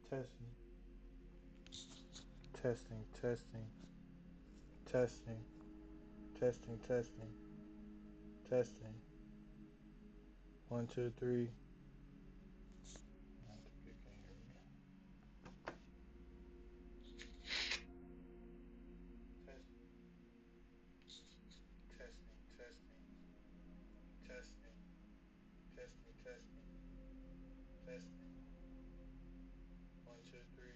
Testing, testing, testing, testing, testing, testing, testing. 1, 2, 3. Testing, testing, testing, testing, testing, testing. 1, 2, 3. Testing, testing, testing, testing, testing, testing. 1, 2, 3.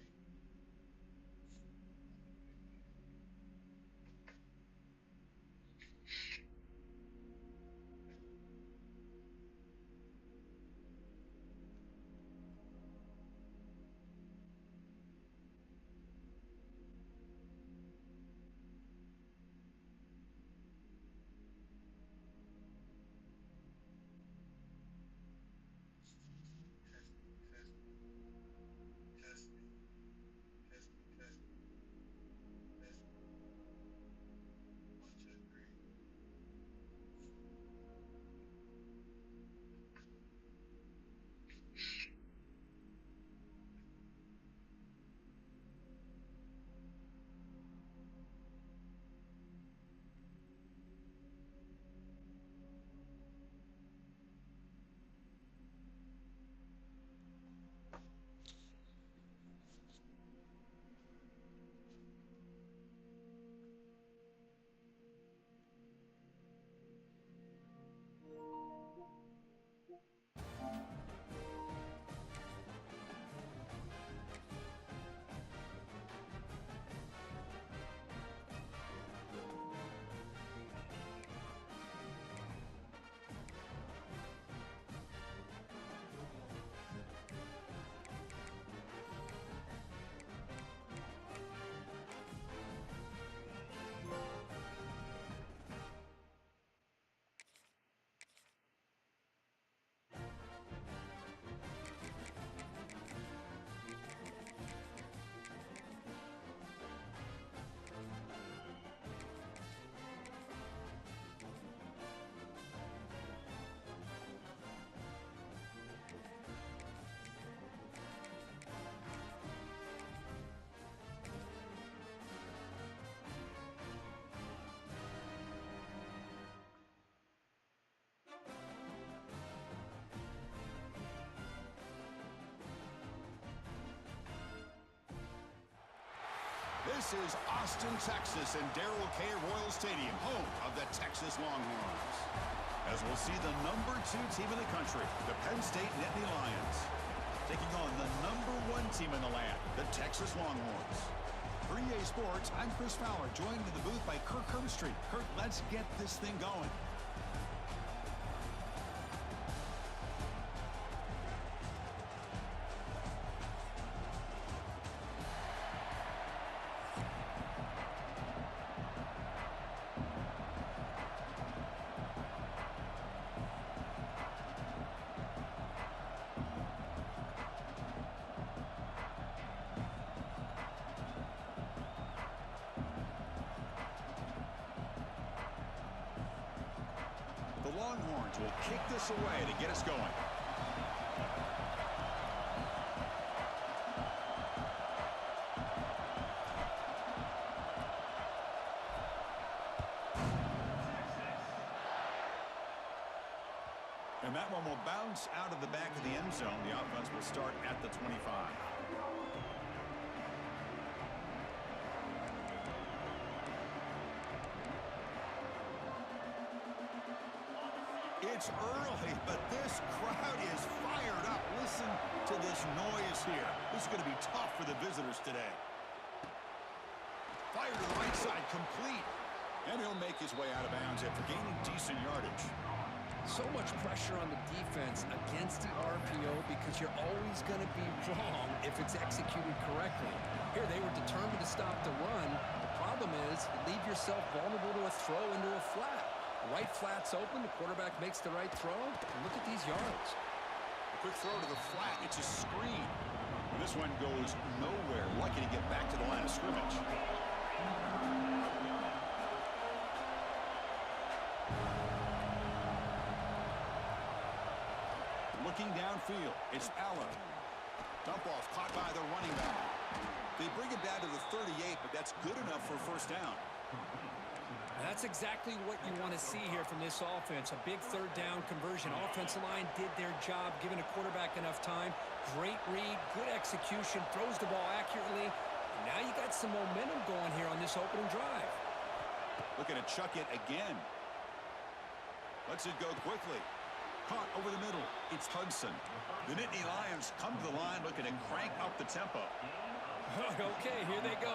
This is Austin, Texas, and Darrell K. Royal Stadium, home of the Texas Longhorns. As we'll see the #2 team in the country, the Penn State Nittany Lions, taking on the #1 team in the land, the Texas Longhorns. For EA Sports, I'm Chris Fowler, joined in the booth by Kirk Herbstreit. Kirk, let's get this thing going. The Longhorns will kick this away to get us going. And that one will bounce out of the back of the end zone. The offense will start at the 25. It's early, but this crowd is fired up. Listen to this noise here. This is going to be tough for the visitors today. Fire to the right side, complete. And he'll make his way out of bounds after gaining decent yardage. So much pressure on the defense against the RPO because you're always going to be wrong if it's executed correctly. Here, they were determined to stop the run. The problem is you leave yourself vulnerable to a throw into a flat. The right flat's open, the quarterback makes the right throw, and look at these yards. A quick throw to the flat, it's a screen. And this one goes nowhere. Lucky to get back to the line of scrimmage. Looking downfield, it's Allen. Dump off caught by the running back. They bring it down to the 38, but that's good enough for a first down. That's exactly what you want to see here from this offense. A big third down conversion. Offensive line did their job, giving a quarterback enough time. Great read, good execution, throws the ball accurately. And now you got some momentum going here on this opening drive. Looking to chuck it again. Lets it go quickly. Caught over the middle. It's Hudson. The Nittany Lions come to the line looking to crank up the tempo. Okay, here they go.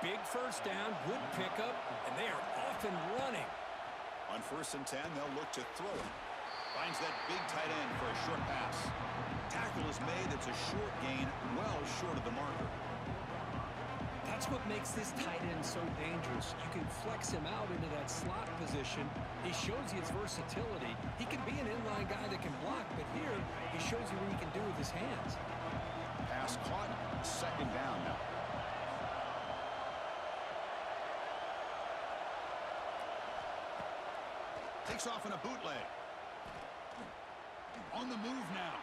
Big first down, good pickup, and they are off and running. On 1st and 10, they'll look to throw it. Finds that big tight end for a short pass. Tackle is made. That's a short gain, well short of the marker. That's what makes this tight end so dangerous. You can flex him out into that slot position. He shows you his versatility. He can be an inline guy that can block, but here he shows you what he can do with his hands. Pass caught. 2nd down now. Takes off in a bootleg. On the move now.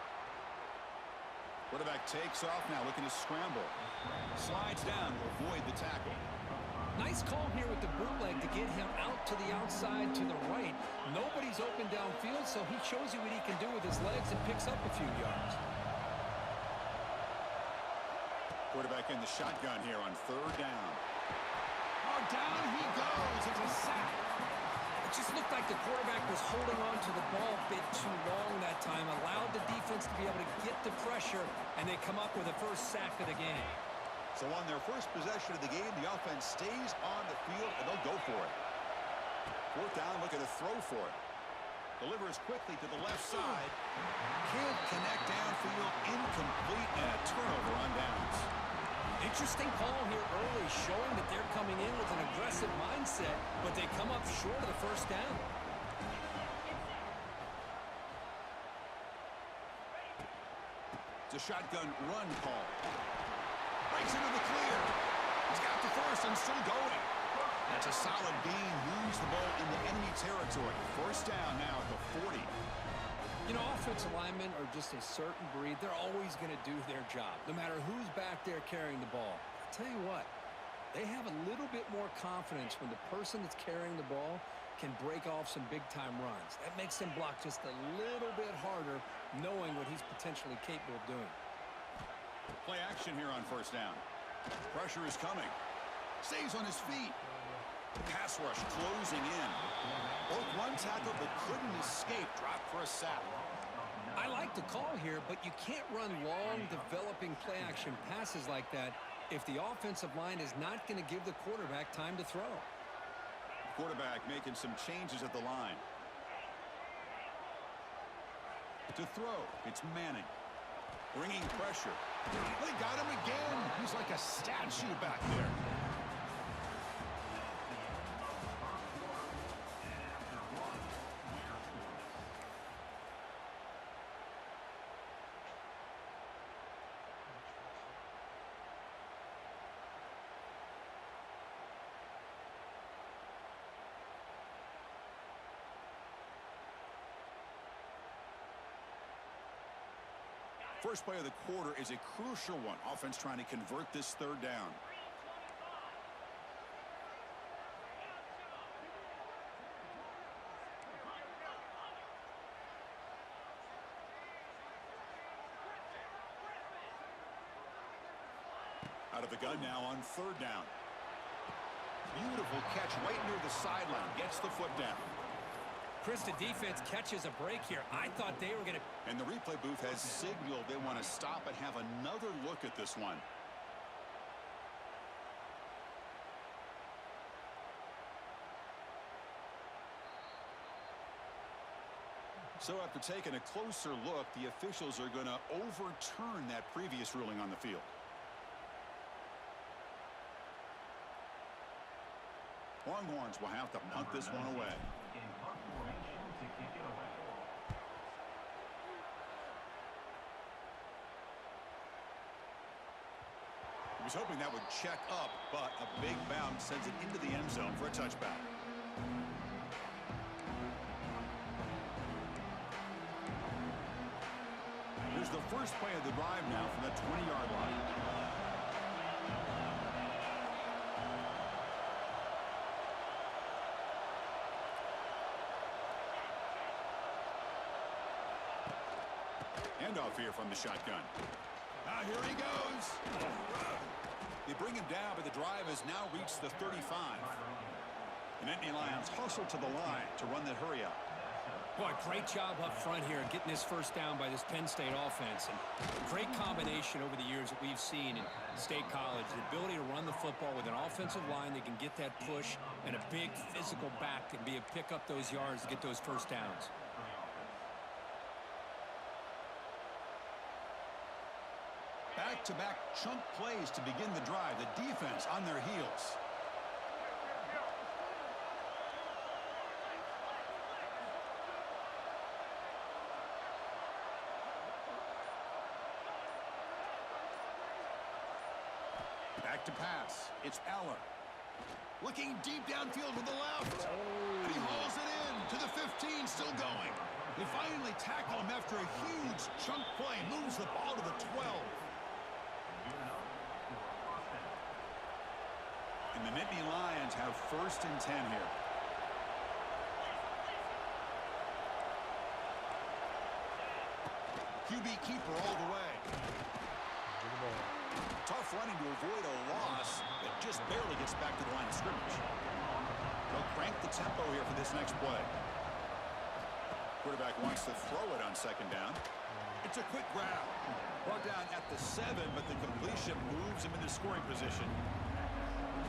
Quarterback takes off now, looking to scramble. Slides down to avoid the tackle. Nice call here with the bootleg to get him out to the outside to the right. Nobody's open downfield, so he shows you what he can do with his legs and picks up a few yards. Quarterback in the shotgun here on 3rd down. Oh, down he goes. It's a sack. It just looked like the quarterback was holding on to the ball a bit too long that time, allowed the defense to be able to get the pressure, and they come up with the first sack of the game. So on their first possession of the game, the offense stays on the field, and they'll go for it. 4th down, looking to throw for it. Delivers quickly to the left side. Can't connect downfield, incomplete, and a turnover on downs. Interesting call here early, showing that they're coming in with an aggressive mindset, but they come up short of the first down. It's a shotgun run call. Breaks into the clear. He's got the first and still going. That's a solid gain. Moves the ball into enemy territory. First down now at the 40. You know, offensive linemen are just a certain breed. They're always going to do their job, no matter who's back there carrying the ball. I'll tell you what, they have a little bit more confidence when the person that's carrying the ball can break off some big-time runs. That makes them block just a little bit harder, knowing what he's potentially capable of doing. Play action here on 1st down. Pressure is coming. Stays on his feet. Pass rush closing in. Broke one tackle but couldn't escape. Dropped for a sack. I like the call here, but you can't run long, developing play-action passes like that if the offensive line is not going to give the quarterback time to throw. Quarterback making some changes at the line. To throw, it's Manning. Bringing pressure. They got him again. He's like a statue back there. First play of the quarter is a crucial one. Offense trying to convert this 3rd down. Out of the gun now on 3rd down. Beautiful catch right near the sideline. Gets the foot down. Chris, the defense catches a break here. I thought they were going to... And the replay booth has signaled they want to stop and have another look at this one. So after taking a closer look, the officials are going to overturn that previous ruling on the field. Longhorns will have to punt this one away. He was hoping that would check up, but a big bounce sends it into the end zone for a touchback. Here's the first play of the drive now from the 20-yard line. Handoff here from the shotgun. Here he goes. They bring him down, but the drive has now reached the 35. The Nittany Lions hustle to the line to run the hurry up. Boy, great job up front here getting this first down by this Penn State offense. And great combination over the years that we've seen in State College. The ability to run the football with an offensive line that can get that push and a big physical back that can be able to pick up those yards to get those first downs. Back-to-back chunk plays to begin the drive. The defense on their heels. Back to pass. It's Aller. Looking deep downfield with the left. And he hauls it in to the 15, still going. They finally tackle him after a huge chunk play. Moves the ball to the 12. And the Nittany Lions have 1st and 10 here. QB keeper all the way. Tough running to avoid a loss, but just barely gets back to the line of scrimmage. They'll crank the tempo here for this next play. Quarterback wants to throw it on 2nd down. It's a quick grab. Brought down at the 7, but the completion moves him into scoring position.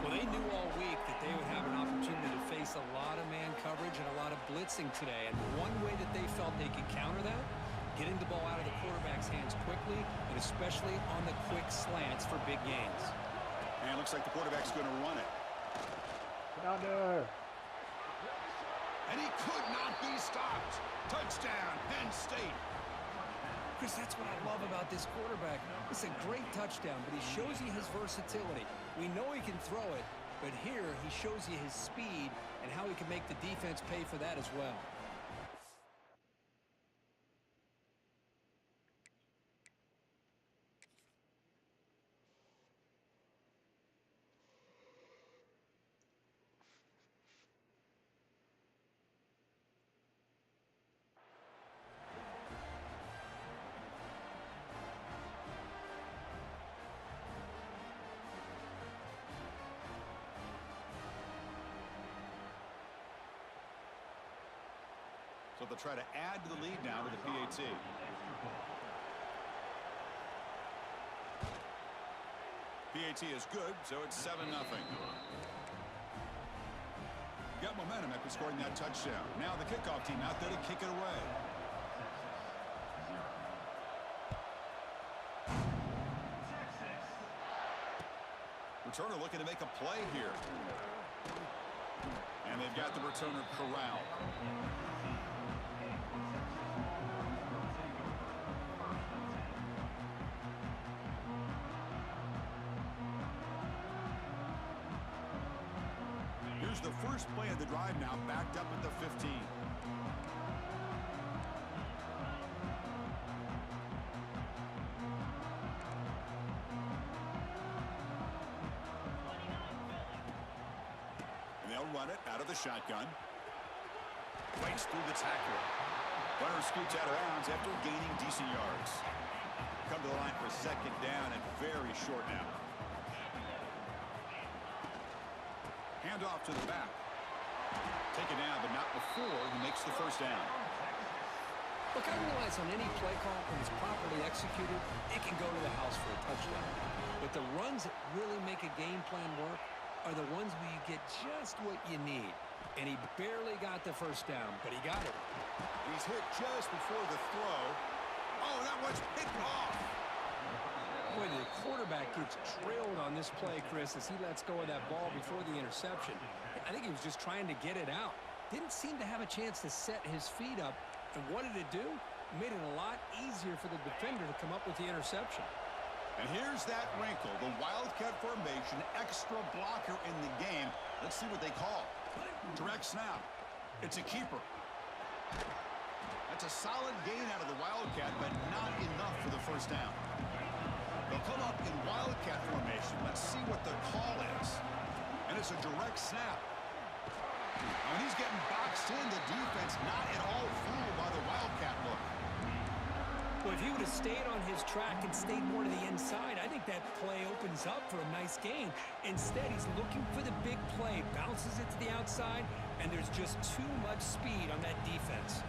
Well, they knew all week that they would have an opportunity to face a lot of man coverage and a lot of blitzing today. And one way that they felt they could counter that, getting the ball out of the quarterback's hands quickly, and especially on the quick slants for big gains. And it looks like the quarterback's going to run it. Get out there. And he could not be stopped. Touchdown, Penn State. Chris, that's what I love about this quarterback. It's a great touchdown, but he shows you his versatility. We know he can throw it, but here he shows you his speed and how he can make the defense pay for that as well. So they'll try to add to the lead now with the PAT. PAT is good, so it's 7-0. Got momentum after scoring that touchdown. Now the kickoff team out there to kick it away. Returner looking to make a play here. And they've got the returner corralled. Here's the first play of the drive now, backed up at the 15. Run it out of the shotgun. Breaks through the tackle. Runner scoots out of bounds after gaining decent yards. Come to the line for 2nd down and very short now. Hand off to the back. Taken down, but not before he makes the first down. Look, I realize on any play call, when it's properly executed, it can go to the house for a touchdown. But the runs that really make a game plan work are the ones where you get just what you need. And he barely got the first down, but he got it. He's hit just before the throw. Oh, that one's picked off. Boy, the quarterback gets trailed on this play, Chris, as he lets go of that ball before the interception. I think he was just trying to get it out. Didn't seem to have a chance to set his feet up. And what did it do? It made it a lot easier for the defender to come up with the interception. And here's that wrinkle, the Wildcat formation, extra blocker in the game. Let's see what they call. Direct snap. It's a keeper. That's a solid gain out of the Wildcat, but not enough for the first down. They'll come up in Wildcat formation. Let's see what the call is. And it's a direct snap. When he's getting boxed in, the defense not at all fooled by the Wildcat look. Well, if he would have stayed on his track and stayed more to the inside, I think that play opens up for a nice gain. Instead, he's looking for the big play, bounces it to the outside, and there's just too much speed on that defense.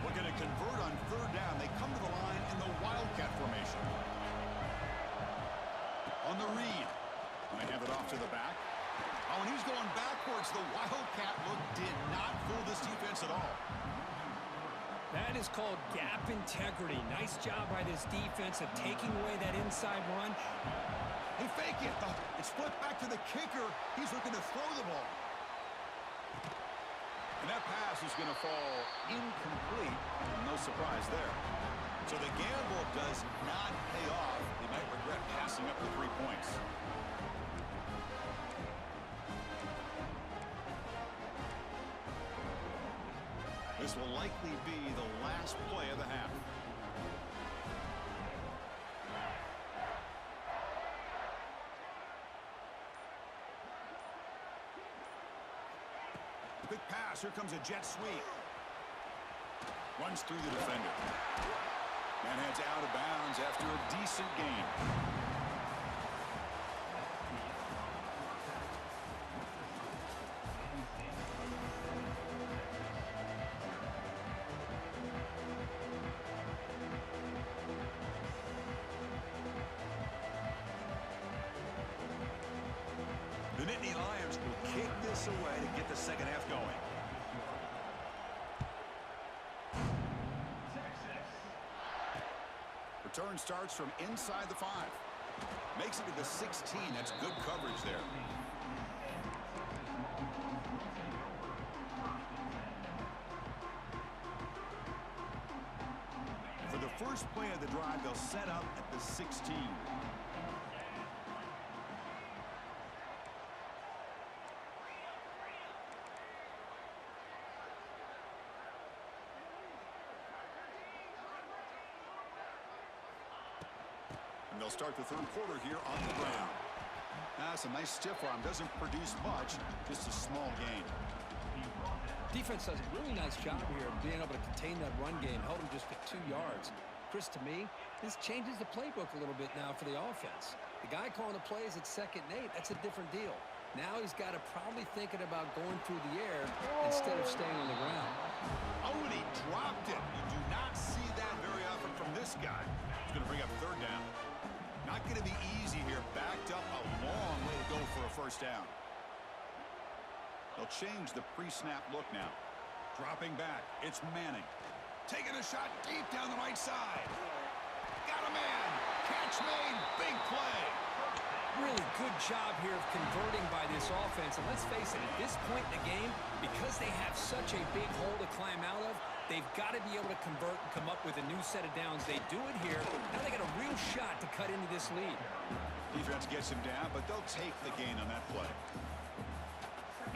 Looking to convert on third down. They come to the line in the Wildcat formation. On the read. Going to hand it off to the back. Oh, and he's going backwards. The Wildcat look did not fool this defense at all. That is called gap integrity. Nice job by this defense of taking away that inside run. They fake it. It's flipped back to the kicker. He's looking to throw the ball. And that pass is going to fall incomplete. No surprise there. So the gamble does not pay off. They might regret passing up the 3 points. This will likely be the last play of the half. Quick pass. Here comes a jet sweep. Runs through the defender. And heads out of bounds after a decent gain. The Nittany Lions will kick this away to get the second half going. Return starts from inside the 5. Makes it to the 16. That's good coverage there. For the first play of the drive, they'll set up at the 16. And they'll start the third quarter here on the ground. That's a nice stiff arm. Doesn't produce much, just a small gain. Defense does a really nice job here of being able to contain that run game, held him just for 2 yards. Chris, to me, this changes the playbook a little bit now for the offense. The guy calling the plays at 2nd and 8, that's a different deal. Now he's got to probably thinking about going through the air instead of staying on the ground. Oh, and he dropped it. You do not see that very often from this guy. He's going to bring up third down. Not going to be easy here. Backed up a long way to go for a first down. They'll change the pre-snap look now. Dropping back. It's Manning. Taking a shot deep down the right side. Got a man. Catch made. Big play. Really good job here of converting by this offense. And let's face it, at this point in the game, because they have such a big hole to climb out of, they've got to be able to convert and come up with a new set of downs. They do it here. Now they got a real shot to cut into this lead. Defense gets him down, but they'll take the gain on that play.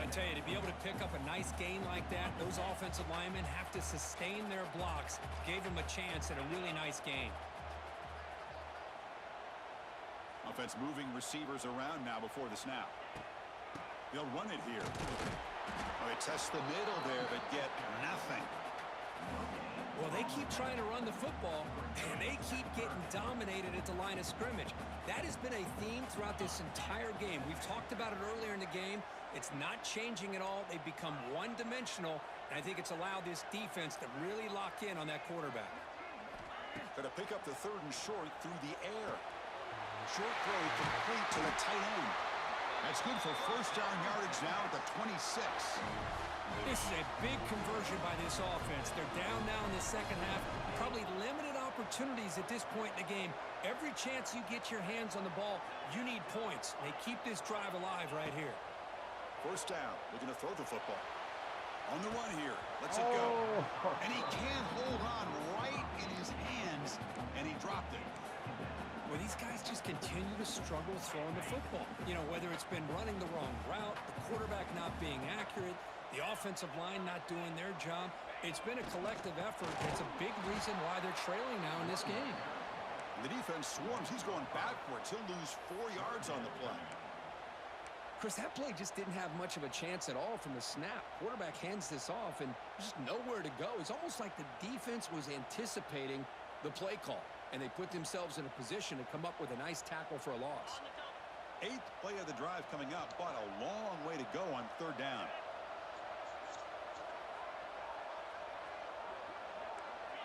I tell you, to be able to pick up a nice gain like that, those offensive linemen have to sustain their blocks. Gave them a chance at a really nice gain. Offense moving receivers around now before the snap. They'll run it here. Oh, they test the middle there, but get nothing. Well, they keep trying to run the football, and they keep getting dominated at the line of scrimmage. That has been a theme throughout this entire game. We've talked about it earlier in the game. It's not changing at all. They've become one-dimensional, and I think it's allowed this defense to really lock in on that quarterback. Got to pick up the third and short through the air. Short throw complete to the tight end. That's good for first down yardage now at the 26. This is a big conversion by this offense. They're down now in the second half. Probably limited opportunities at this point in the game. Every chance you get your hands on the ball, you need points. They keep this drive alive right here. First down, looking to throw the football. On the run here, lets it go. And he can't hold on right in his hands, and he dropped it. Well, these guys just continue to struggle throwing the football. You know, whether it's been running the wrong route, the quarterback not being accurate, The offensive line not doing their job. It's been a collective effort. It's a big reason why they're trailing now in this game. The defense swarms. He's going backwards. He'll lose 4 yards on the play. Chris, that play just didn't have much of a chance at all from the snap. Quarterback hands this off, and there's just nowhere to go. It's almost like the defense was anticipating the play call, and they put themselves in a position to come up with a nice tackle for a loss. 8th play of the drive coming up, but a long way to go on 3rd down.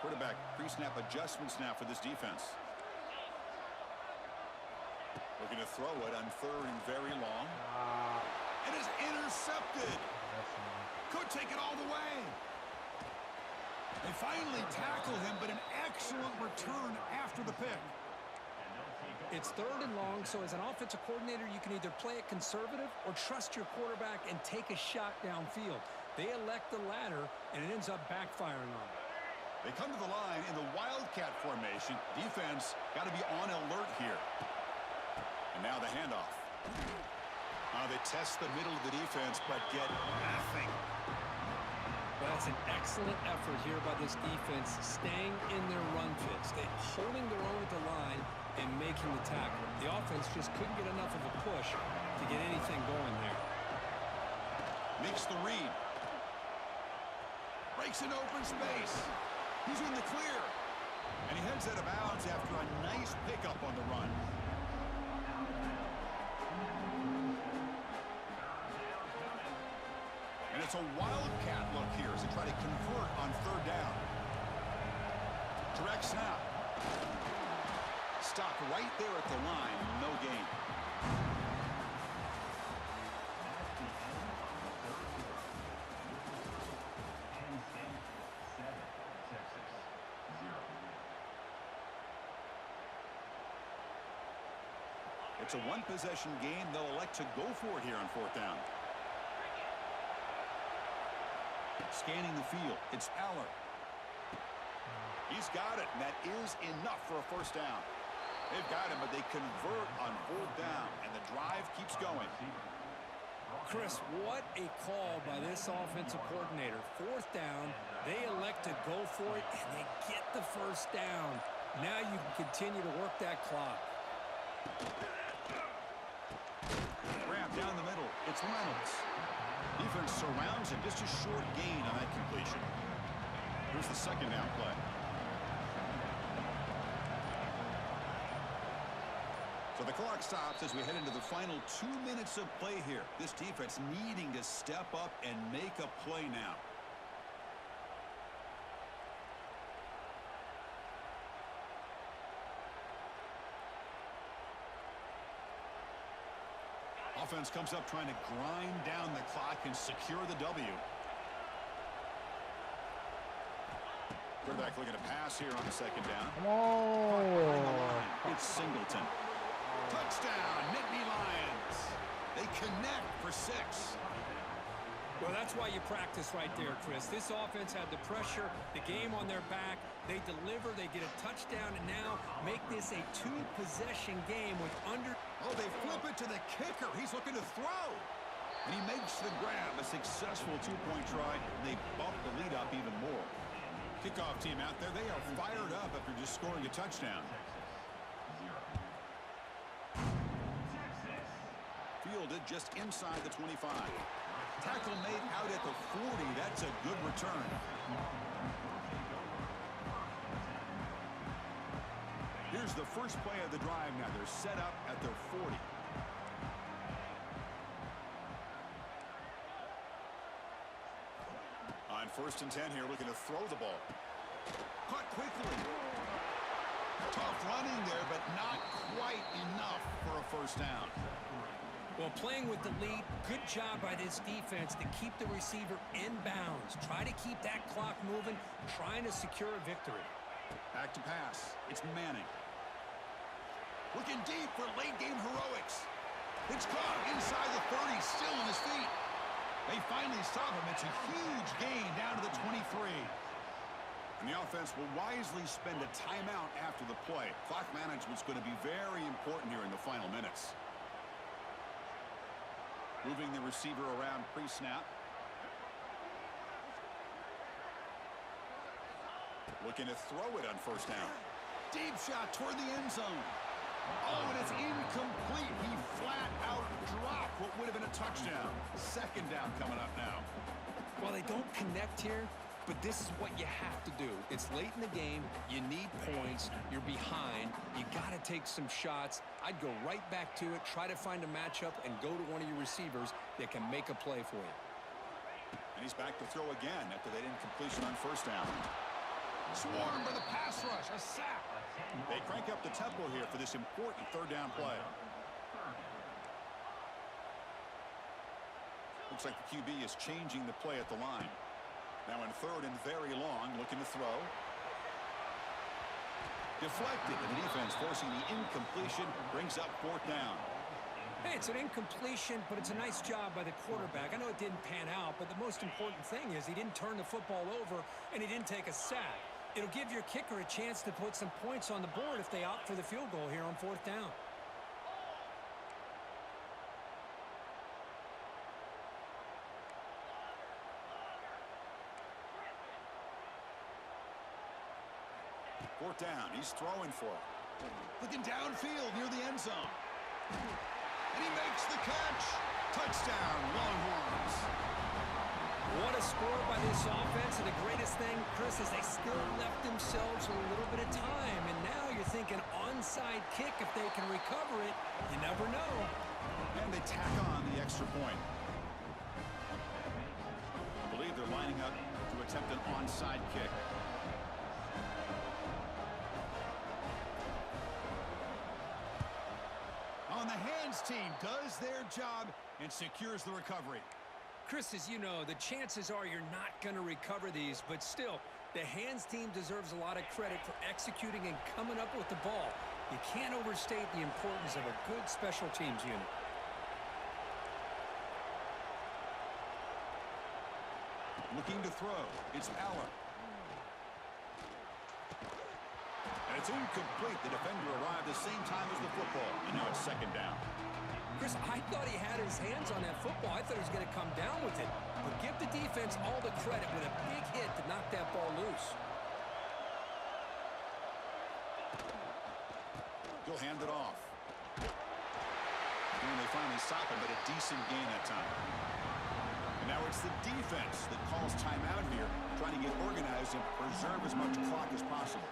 Quarterback pre-snap adjustments now for this defense. Looking to throw it on 3rd and very long. It is intercepted. Could take it all the way. They finally tackle him, but an excellent return after the pick. It's 3rd and long, so as an offensive coordinator, you can either play it conservative or trust your quarterback and take a shot downfield. They elect the latter, and it ends up backfiring on them. They come to the line in the Wildcat formation. Defense got to be on alert here. And now the handoff. They test the middle of the defense, but get nothing. Well, that's an excellent effort here by this defense, staying in their run fits. They're holding their own at the line and making the tackle. The offense just couldn't get enough of a push to get anything going there. Makes the read. Breaks an open space. He's in the clear. And he heads out of bounds after a nice pickup on the run. And it's a wildcat look here as they try to convert on 3rd down. Direct snap. Stop right there at the line. No gain. It's a one-possession game. They'll elect to go for it here on 4th down. Scanning the field. It's Aller. He's got it, and that is enough for a 1st down. They've got him, but they convert on 4th down, and the drive keeps going. Chris, what a call by this offensive coordinator. 4th down, they elect to go for it, and they get the 1st down. Now you can continue to work that clock. Grab down the middle. It's Reynolds. Defense surrounds him. Just a short gain on that completion. Here's the 2nd down play. So the clock stops as we head into the final 2 minutes of play here. This defense needing to step up and make a play now. Offense comes up trying to grind down the clock and secure the W. Quarterback looking to pass here on the 2nd down. Oh. It's Singleton. Touchdown, Nittany Lions. They connect for 6. Well, that's why you practice right there, Chris. This offense had the pressure, the game on their back. They deliver, they get a touchdown, and now make this a 2-possession game with under... Oh, they flip it to the kicker. He's looking to throw. And he makes the grab. A successful 2-point try. And they bump the lead up even more. Kickoff team out there. They are fired up after just scoring a touchdown. Fielded just inside the 25. Tackle made out at the 40. That's a good return. Here's the first play of the drive now. They're set up at their 40. On 1st and 10 here, looking to throw the ball. Caught quickly. Tough running there, but not quite enough for a 1st down. Well, playing with the lead, good job by this defense to keep the receiver in bounds. Try to keep that clock moving, trying to secure a victory. Back to pass. It's Manning. Looking deep for late-game heroics. It's caught inside the 30, still on his feet. They finally stop him. It's a huge gain down to the 23. And the offense will wisely spend a timeout after the play. Clock management's going to be very important here in the final minutes. Moving the receiver around pre-snap. Looking to throw it on first down. Deep shot toward the end zone. Oh, and it's incomplete. He flat out dropped what would have been a touchdown. Second down coming up now. Well, they don't connect here, but this is what you have to do. It's late in the game. You need points. You're behind. You got to take some shots. I'd go right back to it, try to find a matchup, and go to one of your receivers that can make a play for you. And he's back to throw again after that incompletion on first down. Swarmed by the pass rush. A sack. They crank up the tempo here for this important third down play. Looks like the QB is changing the play at the line. Now in third and very long, looking to throw. Deflected, and the defense forcing the incompletion, brings up fourth down. Hey, it's an incompletion, but it's a nice job by the quarterback. I know it didn't pan out, but the most important thing is he didn't turn the football over, and he didn't take a sack. It'll give your kicker a chance to put some points on the board if they opt for the field goal here on fourth down. Fourth down, he's throwing for it. Looking downfield near the end zone. And he makes the catch. Touchdown, Longhorns. What a score by this offense, and the greatest thing, Chris, is they still left themselves a little bit of time, and now you're thinking onside kick if they can recover it. You never know. And they tack on the extra point. I believe they're lining up to attempt an onside kick. On the hands team does their job and secures the recovery. Chris, as you know, the chances are you're not going to recover these, but still, the hands team deserves a lot of credit for executing and coming up with the ball. You can't overstate the importance of a good special teams unit. Looking to throw. It's Aller. And it's incomplete. The defender arrived the same time as the football. And now it's second down. Chris, I thought he had his hands on that football. I thought he was going to come down with it. But give the defense all the credit with a big hit to knock that ball loose. He'll hand it off. And they finally stop him, but a decent gain that time. And now it's the defense that calls timeout here, trying to get organized and preserve as much clock as possible.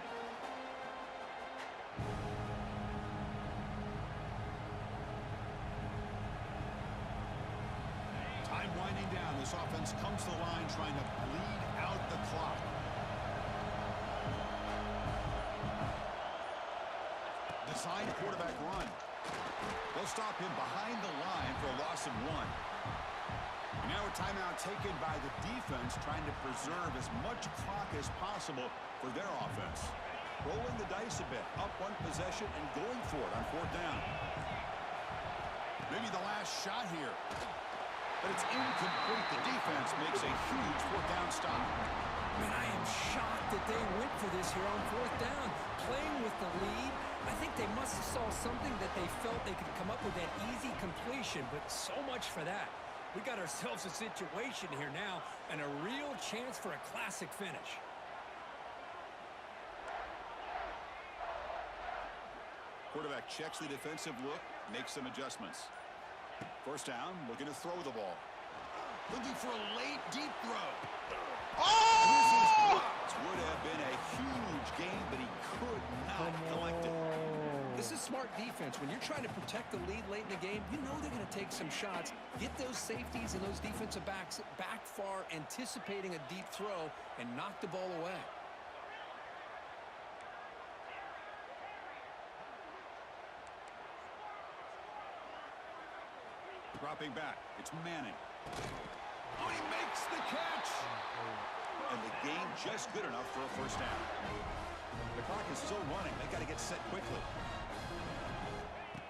Time winding down. This offense comes to the line trying to bleed out the clock. Design quarterback run. They'll stop him behind the line for a loss of 1. And now a timeout taken by the defense trying to preserve as much clock as possible for their offense. Rolling the dice a bit, up one possession and going for it on fourth down. Maybe the last shot here. But it's incomplete. The defense makes a huge fourth down stop. Man, I am shocked that they went for this here on fourth down. Playing with the lead, I think they must have saw something that they felt they could come up with that easy completion, but so much for that. We got ourselves a situation here now and a real chance for a classic finish. Quarterback checks the defensive look, makes some adjustments. First down, looking to throw the ball. Looking for a late, deep throw. Oh! This is blocked. Would have been a huge gain, but he could not collect it. This is smart defense. When you're trying to protect the lead late in the game, you know they're going to take some shots, get those safeties and those defensive backs back far, anticipating a deep throw, and knock the ball away. Dropping back. It's Manning. Oh, he makes the catch! And the game just good enough for a first down. The clock is still running. They got to get set quickly.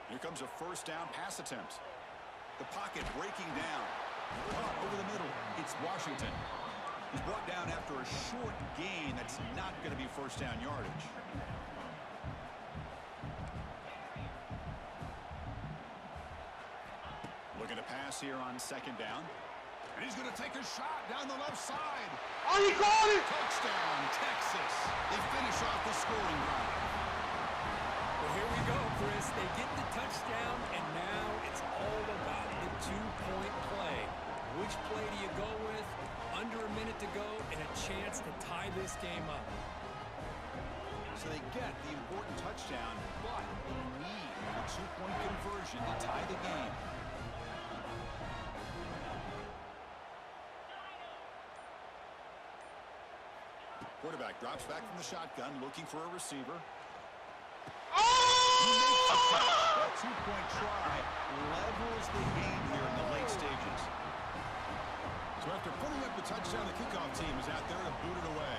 Here comes a first down pass attempt. The pocket breaking down. Caught over the middle. It's Washington. He's brought down after a short gain. That's not going to be first down yardage. Looking to pass here on second down. And he's going to take a shot down the left side. Oh, he called it! Touchdown, Texas. They finish off the scoring drive. Well, here we go, Chris. They get the touchdown, and now it's all about the two-point play. Which play do you go with? Under a minute to go and a chance to tie this game up. So they get the important touchdown, but they need a two-point conversion to tie the game. Quarterback drops back from the shotgun, looking for a receiver. He makes the catch. That two-point try levels the game here in the late stages. So after putting up the touchdown, the kickoff team is out there to boot it away.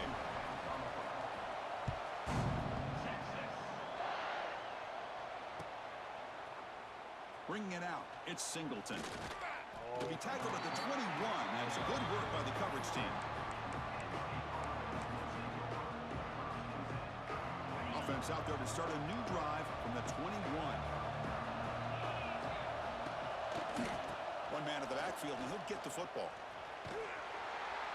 Bringing it out, it's Singleton. He'll be tackled at the 21. That's good work by the coverage team. Offense out there to start a new drive from the 21. One man at the backfield, and he'll get the football.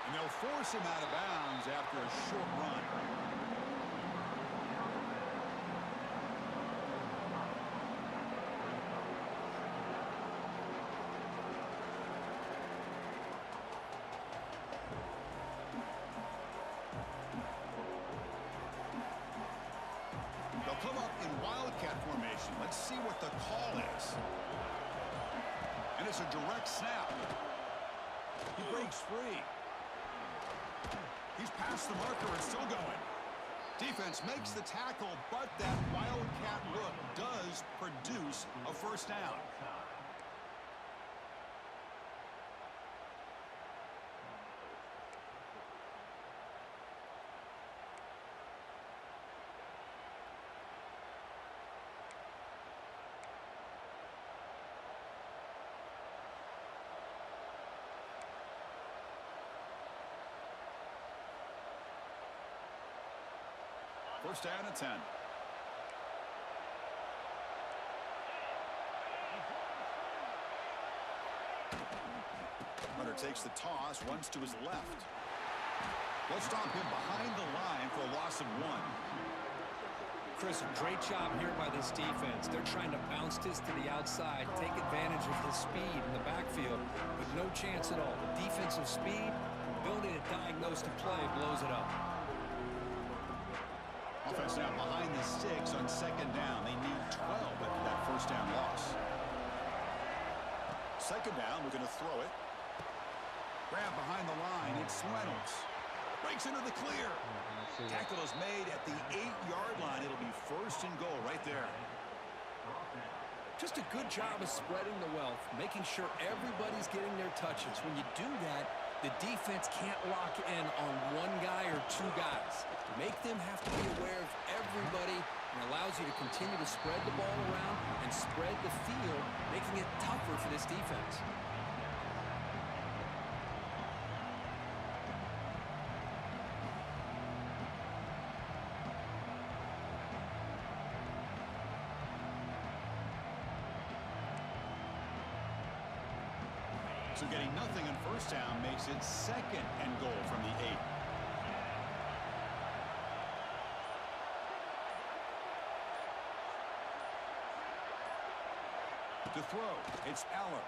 And they'll force him out of bounds after a short run. They'll come up in wildcat formation. Let's see what the call is. And it's a direct snap. He breaks free. He's past the marker and still going. Defense makes the tackle, but that wildcat look does produce a first down. First down at 10. Hunter takes the toss, runs to his left. They'll stop him behind the line for a loss of 1. Chris, a great job here by this defense. They're trying to bounce this to the outside, take advantage of his speed in the backfield, with no chance at all. The defensive speed, ability to diagnose the play, blows it up. Offense now behind the 6 on second down. They need 12 after that first down loss. Second down, looking to throw it. Grab behind the line. It's Reynolds. Breaks into the clear. Tackle is made at the 8-yard line. It'll be first and goal right there. Just a good job of spreading the wealth, making sure everybody's getting their touches. When you do that, the defense can't lock in on one guy or two guys. Make them have to be aware of everybody, and allows you to continue to spread the ball around and spread the field, making it tougher for this defense. So getting nothing on first down makes it second and goal from the 8. To throw, it's Aller.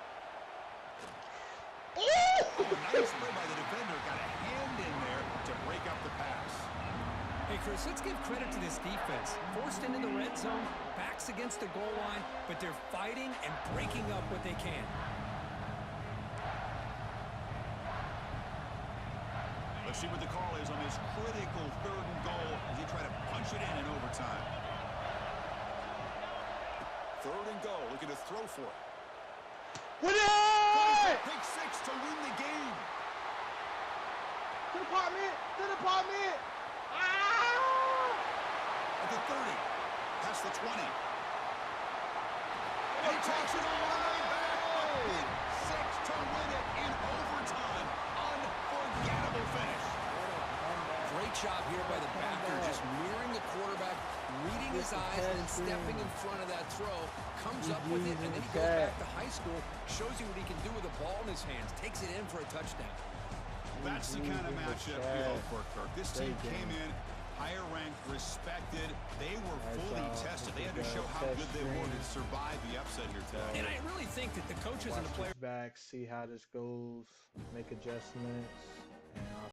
Oh, nice play by the defender. Got a hand in there to break up the pass. Hey, Chris, let's give credit to this defense. Forced into the red zone, backs against the goal line, but they're fighting and breaking up what they can. Let's see what the call is on this critical third and goal as he try to punch it in overtime. Third and goal, looking to throw for it. Put it! Pick 6 to win the game. To the department! To the department! Ah! At the 30, past the 20. And he takes it all the way back. A pick 6 to win it in overtime. Unforgettable finish. Great job here by the backer, just mirroring the quarterback, reading his eyes, and then stepping in front of that throw. Comes up with it, and then he goes back to high school, shows you what he can do with the ball in his hands, takes it in for a touchdown. That's the kind of matchup you hope for, Kirk. This team came in higher ranked, respected. They were fully tested. They had to show how good they were to survive the upset here today. And I really think that the coaches and the players back, see how this goes, make adjustments.